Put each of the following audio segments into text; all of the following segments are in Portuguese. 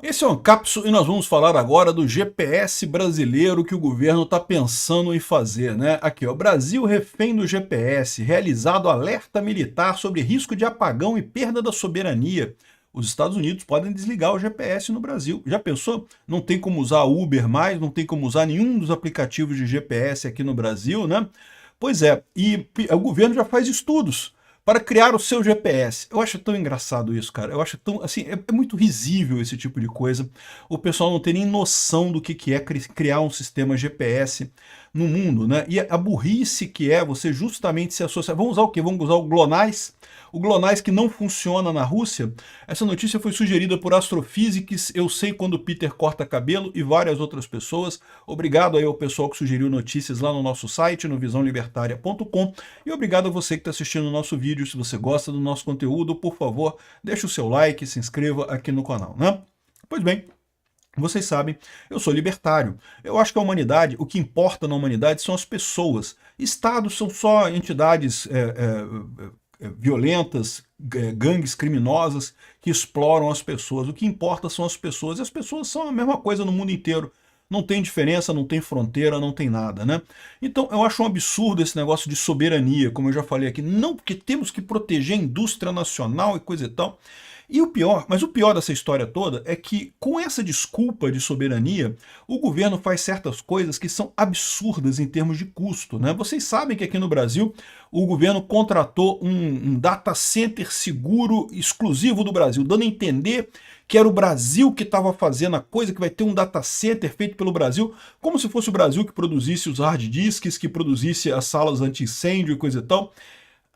Esse é o Ancapsu e nós vamos falar agora do GPS brasileiro que o governo está pensando em fazer, né? Aqui, ó, Brasil refém do GPS, realizado alerta militar sobre risco de apagão e perda da soberania. Os Estados Unidos podem desligar o GPS no Brasil. Já pensou? Não tem como usar Uber mais, não tem como usar nenhum dos aplicativos de GPS aqui no Brasil, né? Pois é, e o governo já faz estudos para criar o seu GPS. Eu acho tão engraçado isso, cara. Eu acho tão, assim, é muito risível esse tipo de coisa. O pessoal não tem nem noção do que é criar um sistema GPS no mundo, né? E a burrice que é você justamente se associar. Vamos usar o quê? Vamos usar o GLONASS? O GLONASS que não funciona na Rússia. Essa notícia foi sugerida por Astrophysics, Eu Sei Quando Peter Corta Cabelo e várias outras pessoas. Obrigado aí ao pessoal que sugeriu notícias lá no nosso site, no visãolibertaria.com, e obrigado a você que está assistindo o nosso vídeo. Se você gosta do nosso conteúdo, por favor, deixe o seu like, se inscreva aqui no canal, né? Pois bem, vocês sabem, eu sou libertário. Eu acho que a humanidade, o que importa na humanidade são as pessoas. Estados são só entidades violentas, gangues criminosas que exploram as pessoas. O que importa são as pessoas, e as pessoas são a mesma coisa no mundo inteiro. Não tem diferença, não tem fronteira, não tem nada, né? Então eu acho um absurdo esse negócio de soberania, como eu já falei aqui. Não, porque temos que proteger a indústria nacional e coisa e tal. E o pior, mas o pior dessa história toda é que, com essa desculpa de soberania, o governo faz certas coisas que são absurdas em termos de custo, né? Vocês sabem que aqui no Brasil o governo contratou um data center seguro exclusivo do Brasil, dando a entender que era o Brasil que estava fazendo a coisa, que vai ter um data center feito pelo Brasil, como se fosse o Brasil que produzisse os hard disks, que produzisse as salas anti-incêndio e coisa e tal.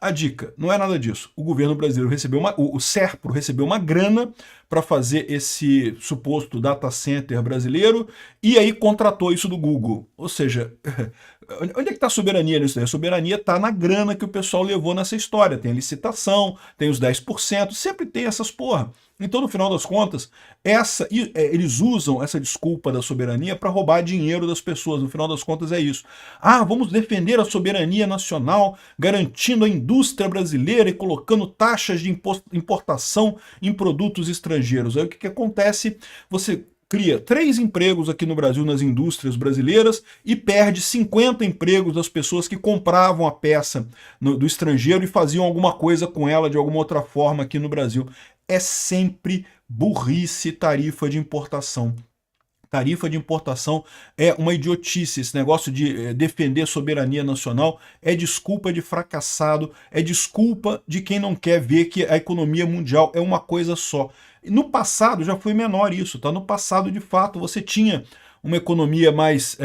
A dica, não é nada disso. O governo brasileiro recebeu o SERPRO recebeu uma grana para fazer esse suposto data center brasileiro e aí contratou isso do Google. Ou seja, onde é que está a soberania nisso daí? A soberania está na grana que o pessoal levou nessa história. Tem a licitação, tem os 10%, sempre tem essas porra. Então, no final das contas, eles usam essa desculpa da soberania para roubar dinheiro das pessoas. No final das contas é isso. Ah, vamos defender a soberania nacional, garantindo a indústria brasileira e colocando taxas de importação em produtos estrangeiros. Aí o que acontece? Você cria 3 empregos aqui no Brasil nas indústrias brasileiras e perde 50 empregos das pessoas que compravam a peça do estrangeiro e faziam alguma coisa com ela de alguma outra forma aqui no Brasil. É sempre burrice tarifa de importação. Tarifa de importação é uma idiotice. Esse negócio de defender a soberania nacional é desculpa de fracassado, é desculpa de quem não quer ver que a economia mundial é uma coisa só. No passado já foi menor isso, tá? No passado, de fato, você tinha uma economia mais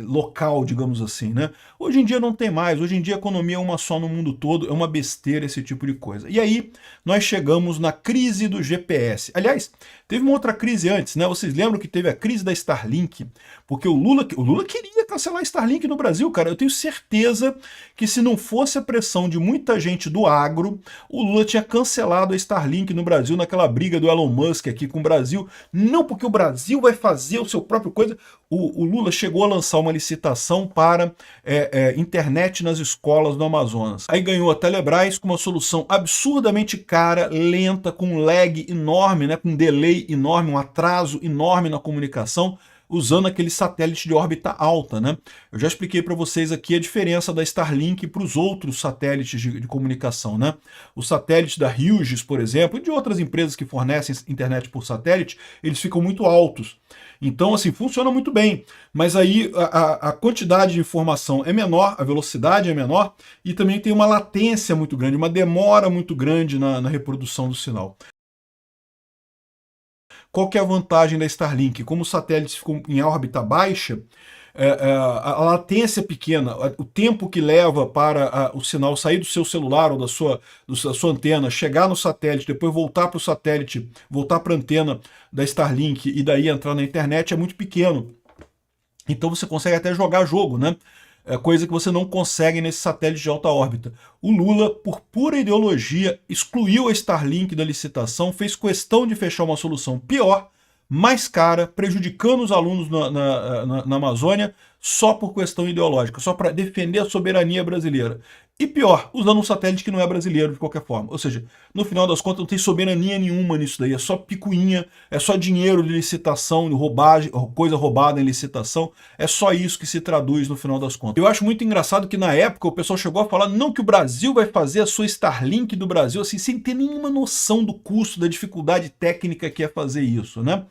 local, digamos assim, né? Hoje em dia não tem mais, hoje em dia a economia é uma só no mundo todo, é uma besteira esse tipo de coisa. E aí nós chegamos na crise do GPS. Aliás, teve uma outra crise antes, né? Vocês lembram que teve a crise da Starlink? Porque o Lula queria cancelar a Starlink no Brasil, cara. Eu tenho certeza que se não fosse a pressão de muita gente do agro, o Lula tinha cancelado a Starlink no Brasil naquela briga do Elon Musk aqui com o Brasil. Não porque o Brasil vai fazer o seu próprio coisa. O Lula chegou a lançar uma licitação para internet nas escolas do Amazonas. Aí ganhou a Telebrás com uma solução absurdamente cara, lenta, com um lag enorme, né, com um delay enorme, um atraso enorme na comunicação, usando aquele satélite de órbita alta, né? Eu já expliquei para vocês aqui a diferença da Starlink para os outros satélites de comunicação, né? Os satélites da Hughes, por exemplo, e de outras empresas que fornecem internet por satélite, eles ficam muito altos. Então, assim, funciona muito bem, mas aí a quantidade de informação é menor, a velocidade é menor e também tem uma latência muito grande, uma demora muito grande na reprodução do sinal. Qual que é a vantagem da Starlink? Como os satélites ficam em órbita baixa, a latência é pequena, o tempo que leva para o sinal sair do seu celular ou da sua antena, chegar no satélite, depois voltar para o satélite, voltar para a antena da Starlink e daí entrar na internet é muito pequeno. Então você consegue até jogar jogo, né? Coisa que você não consegue nesse satélite de alta órbita. O Lula, por pura ideologia, excluiu a Starlink da licitação, fez questão de fechar uma solução pior, mais cara, prejudicando os alunos na Amazônia, só por questão ideológica, só para defender a soberania brasileira. E pior, usando um satélite que não é brasileiro de qualquer forma. Ou seja, no final das contas não tem soberania nenhuma nisso daí, é só picuinha, é só dinheiro de licitação, de roubagem, coisa roubada em licitação, é só isso que se traduz no final das contas. Eu acho muito engraçado que na época o pessoal chegou a falar não que o Brasil vai fazer a sua Starlink do Brasil, assim, sem ter nenhuma noção do custo, da dificuldade técnica que é fazer isso, né?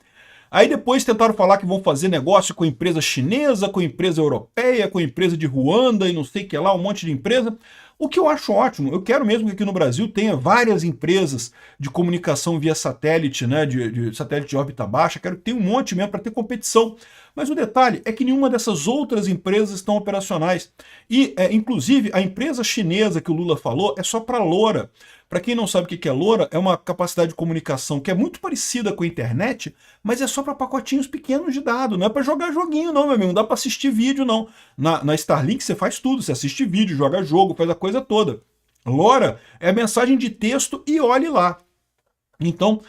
Aí depois tentaram falar que vão fazer negócio com empresa chinesa, com empresa europeia, com empresa de Ruanda e não sei o que lá, um monte de empresa. O que eu acho ótimo, eu quero mesmo que aqui no Brasil tenha várias empresas de comunicação via satélite, né, de satélite de órbita baixa, quero que tenha um monte mesmo para ter competição. Mas o detalhe é que nenhuma dessas outras empresas estão operacionais. E, inclusive, a empresa chinesa que o Lula falou é só para LoRa. Para quem não sabe o que é LoRa, é uma capacidade de comunicação que é muito parecida com a internet, mas é só para pacotinhos pequenos de dado, não é para jogar joguinho não, meu amigo, não dá para assistir vídeo não. Na Starlink você faz tudo, você assiste vídeo, joga jogo, faz a coisa toda. LoRa é mensagem de texto e olhe lá. Então,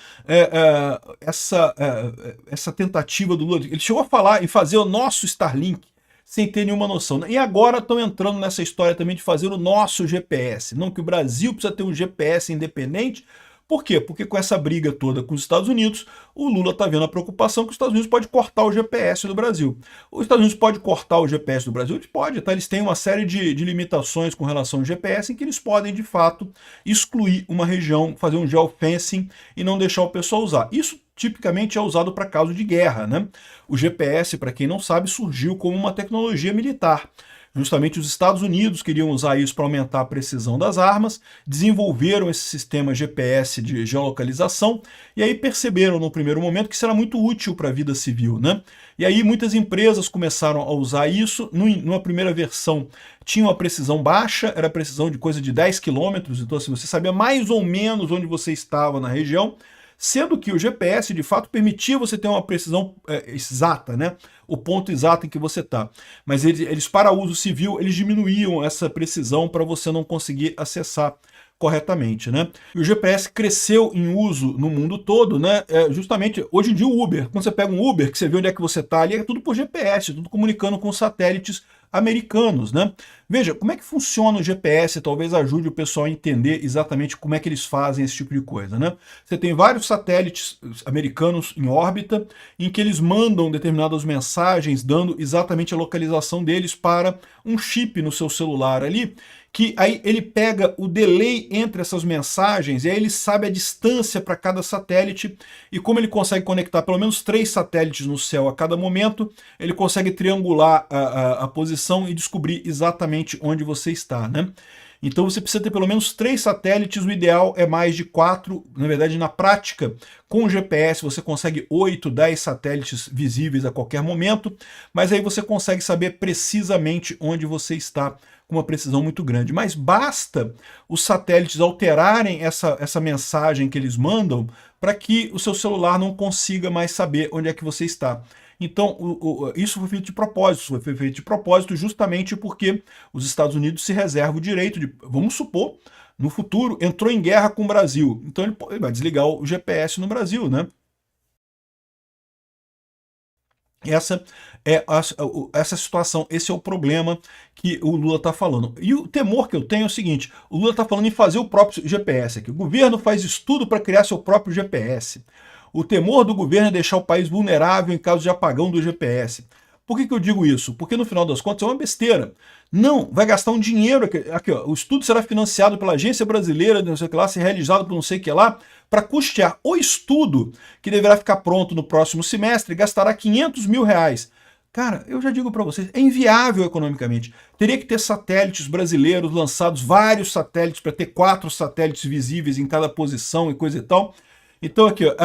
essa tentativa do Lula, ele chegou a falar em fazer o nosso Starlink, sem ter nenhuma noção. E agora estão entrando nessa história também de fazer o nosso GPS. Não que o Brasil precisa ter um GPS independente. Por quê? Porque com essa briga toda com os Estados Unidos, o Lula está vendo a preocupação que os Estados Unidos pode cortar o GPS do Brasil. Os Estados Unidos pode cortar o GPS do Brasil? Eles podem, tá? Eles têm uma série de limitações com relação ao GPS em que eles podem, de fato, excluir uma região, fazer um geofencing e não deixar o pessoal usar. Isso tipicamente é usado para caso de guerra, né? O GPS, para quem não sabe, surgiu como uma tecnologia militar. Justamente os Estados Unidos queriam usar isso para aumentar a precisão das armas, desenvolveram esse sistema GPS de geolocalização e aí perceberam no primeiro momento que isso era muito útil para a vida civil, né? E aí muitas empresas começaram a usar isso. Numa primeira versão tinha uma precisão baixa, era precisão de coisa de 10 quilômetros, então assim, você sabia mais ou menos onde você estava na região, sendo que o GPS, de fato, permitia você ter uma precisão exata, né? O ponto exato em que você está. Mas eles, para uso civil, eles diminuíam essa precisão para você não conseguir acessar corretamente, né? E o GPS cresceu em uso no mundo todo, né? Justamente, hoje em dia o Uber, quando você pega um Uber, que você vê onde é que você está ali, é tudo por GPS, tudo comunicando com satélites americanos, né? Veja, como é que funciona o GPS, talvez ajude o pessoal a entender exatamente como é que eles fazem esse tipo de coisa, né? Você tem vários satélites americanos em órbita, em que eles mandam determinadas mensagens, dando exatamente a localização deles para um chip no seu celular ali, que aí ele pega o delay entre essas mensagens e aí ele sabe a distância para cada satélite, e como ele consegue conectar pelo menos 3 satélites no céu a cada momento, ele consegue triangular a posição e descobrir exatamente onde você está, né? Então você precisa ter pelo menos 3 satélites, o ideal é mais de 4, na verdade na prática, com o GPS você consegue 8, 10 satélites visíveis a qualquer momento, mas aí você consegue saber precisamente onde você está com uma precisão muito grande. Mas basta os satélites alterarem essa mensagem que eles mandam para que o seu celular não consiga mais saber onde é que você está. Então, isso foi feito de propósito, justamente porque os Estados Unidos se reservam o direito de, vamos supor, no futuro, entrou em guerra com o Brasil. Então ele vai desligar o GPS no Brasil, né? Essa é essa situação, esse é o problema que o Lula está falando. E o temor que eu tenho é o seguinte, o Lula está falando em fazer o próprio GPS aqui. O governo faz estudo para criar seu próprio GPS. O temor do governo é deixar o país vulnerável em caso de apagão do GPS. Por que eu digo isso? Porque no final das contas é uma besteira. Não, vai gastar um dinheiro, aqui ó, o estudo será financiado pela Agência Brasileira de não sei o que lá, ser realizado por não sei o que lá, para custear o estudo, que deverá ficar pronto no próximo semestre, gastará 500 mil reais. Cara, eu já digo para vocês, é inviável economicamente. Teria que ter satélites brasileiros lançados, vários satélites, para ter 4 satélites visíveis em cada posição e coisa e tal. Então aqui, ó,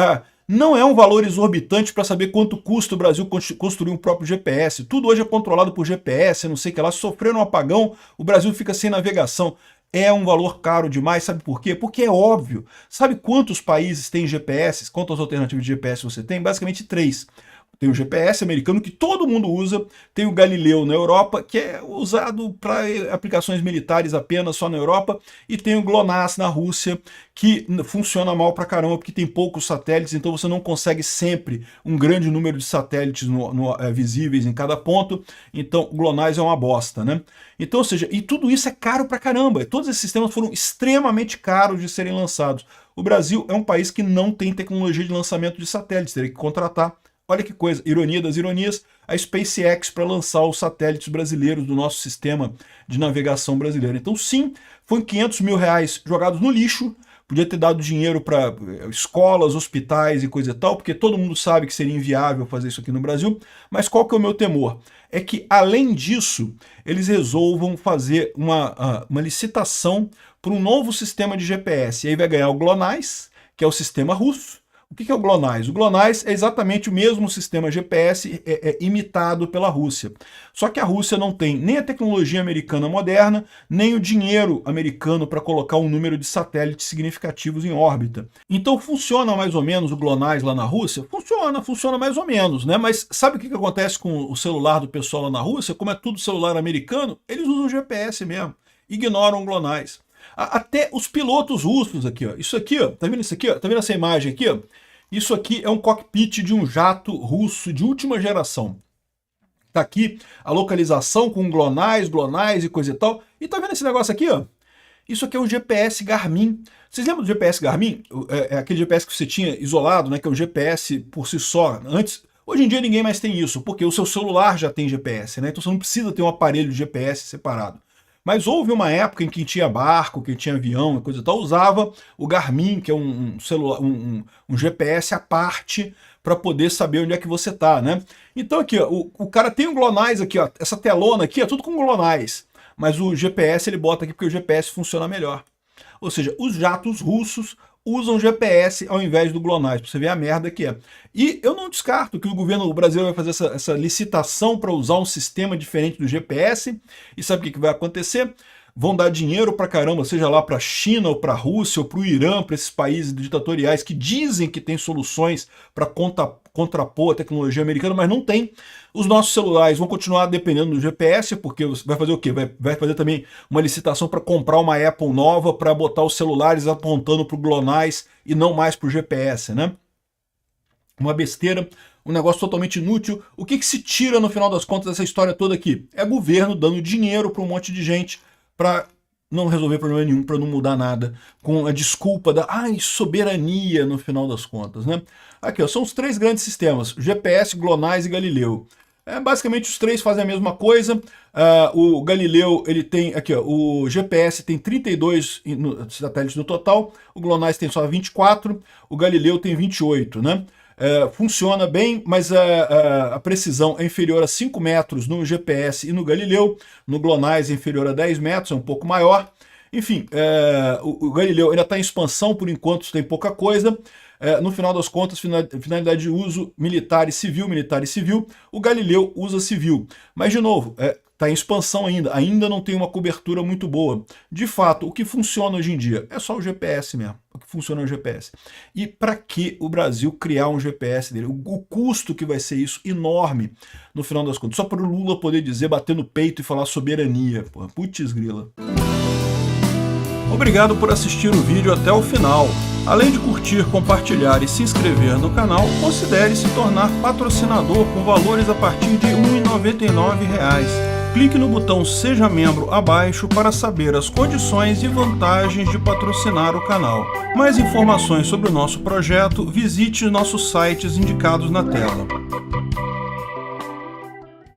não é um valor exorbitante para saber quanto custa o Brasil construir um próprio GPS. Tudo hoje é controlado por GPS, não sei o que lá. Se sofrer um apagão, o Brasil fica sem navegação. É um valor caro demais, sabe por quê? Porque é óbvio. Sabe quantos países têm GPS? Quantas alternativas de GPS você tem? Basicamente 3. Tem o GPS americano, que todo mundo usa, tem o Galileu na Europa, que é usado para aplicações militares apenas só na Europa, e tem o GLONASS na Rússia, que funciona mal pra caramba, porque tem poucos satélites, então você não consegue sempre um grande número de satélites visíveis em cada ponto, então o GLONASS é uma bosta, né? Então, ou seja, e tudo isso é caro pra caramba, todos esses sistemas foram extremamente caros de serem lançados. O Brasil é um país que não tem tecnologia de lançamento de satélites, teria que contratar. Olha que coisa, ironia das ironias, a SpaceX para lançar os satélites brasileiros do nosso sistema de navegação brasileiro. Então sim, foi 500 mil reais jogados no lixo, podia ter dado dinheiro para escolas, hospitais e coisa e tal, porque todo mundo sabe que seria inviável fazer isso aqui no Brasil, mas qual que é o meu temor? É que, além disso, eles resolvam fazer uma licitação para um novo sistema de GPS, e aí vai ganhar o GLONASS, que é o sistema russo. O que é o GLONASS? O GLONASS é exatamente o mesmo sistema GPS imitado pela Rússia. Só que a Rússia não tem nem a tecnologia americana moderna, nem o dinheiro americano para colocar um número de satélites significativos em órbita. Então funciona mais ou menos o GLONASS lá na Rússia? Funciona mais ou menos, né? Mas sabe o que acontece com o celular do pessoal lá na Rússia? Como é tudo celular americano, eles usam o GPS mesmo, ignoram o GLONASS. Até os pilotos russos aqui, ó. Isso aqui, ó, tá vendo isso aqui, ó? Tá vendo essa imagem aqui, ó? Isso aqui é um cockpit de um jato russo de última geração. Tá aqui a localização com GLONASS e coisa e tal. E tá vendo esse negócio aqui, ó? Isso aqui é um GPS Garmin. Vocês lembram do GPS Garmin? É aquele GPS que você tinha isolado, né? Que é um GPS por si só. Antes, hoje em dia ninguém mais tem isso, porque o seu celular já tem GPS, né? Então você não precisa ter um aparelho de GPS separado. Mas houve uma época em que tinha barco, que tinha avião e coisa e tal, usava o Garmin, que é um GPS à parte, para poder saber onde é que você está, né? Então aqui, ó, o cara tem um GLONASS aqui, ó, essa telona aqui é tudo com GLONASS, mas o GPS ele bota aqui porque o GPS funciona melhor. Ou seja, os jatos russos usam GPS ao invés do GLONASS, para você ver a merda que é. E eu não descarto que o governo brasileiro vai fazer essa licitação para usar um sistema diferente do GPS, e sabe o que vai acontecer? Vão dar dinheiro pra caramba, seja lá para a China, ou para a Rússia, ou para o Irã, para esses países ditatoriais que dizem que tem soluções para contrapor a tecnologia americana, mas não tem. Os nossos celulares vão continuar dependendo do GPS, porque vai fazer o quê? Vai fazer também uma licitação para comprar uma Apple nova, para botar os celulares apontando para o GLONASS e não mais para o GPS, né? Uma besteira, um negócio totalmente inútil. O que se tira no final das contas dessa história toda aqui? É governo dando dinheiro para um monte de gente para não resolver problema nenhum, para não mudar nada, com a desculpa da soberania no final das contas, né? Aqui, ó, são os três grandes sistemas, GPS, GLONASS e Galileu. Basicamente os três fazem a mesma coisa. O Galileu, ele tem, aqui ó, o GPS tem 32 satélites no total, o GLONASS tem só 24, o Galileu tem 28, né? Funciona bem, mas a precisão é inferior a 5 metros no GPS e no Galileu, no GLONASS é inferior a 10 metros, é um pouco maior. Enfim, o Galileu ainda está em expansão, por enquanto tem pouca coisa. No final das contas, finalidade de uso militar e civil, o Galileu usa civil. Mas, de novo, está em expansão ainda não tem uma cobertura muito boa. De fato, o que funciona hoje em dia é só o GPS mesmo, o que funciona é o GPS. E para que o Brasil criar um GPS dele? O custo que vai ser isso, enorme, no final das contas. Só para o Lula poder dizer, bater no peito e falar soberania. Porra, putz grila. Obrigado por assistir o vídeo até o final. Além de curtir, compartilhar e se inscrever no canal, considere se tornar patrocinador com valores a partir de R$ 1,99. Clique no botão Seja Membro abaixo para saber as condições e vantagens de patrocinar o canal. Mais informações sobre o nosso projeto, visite nossos sites indicados na tela.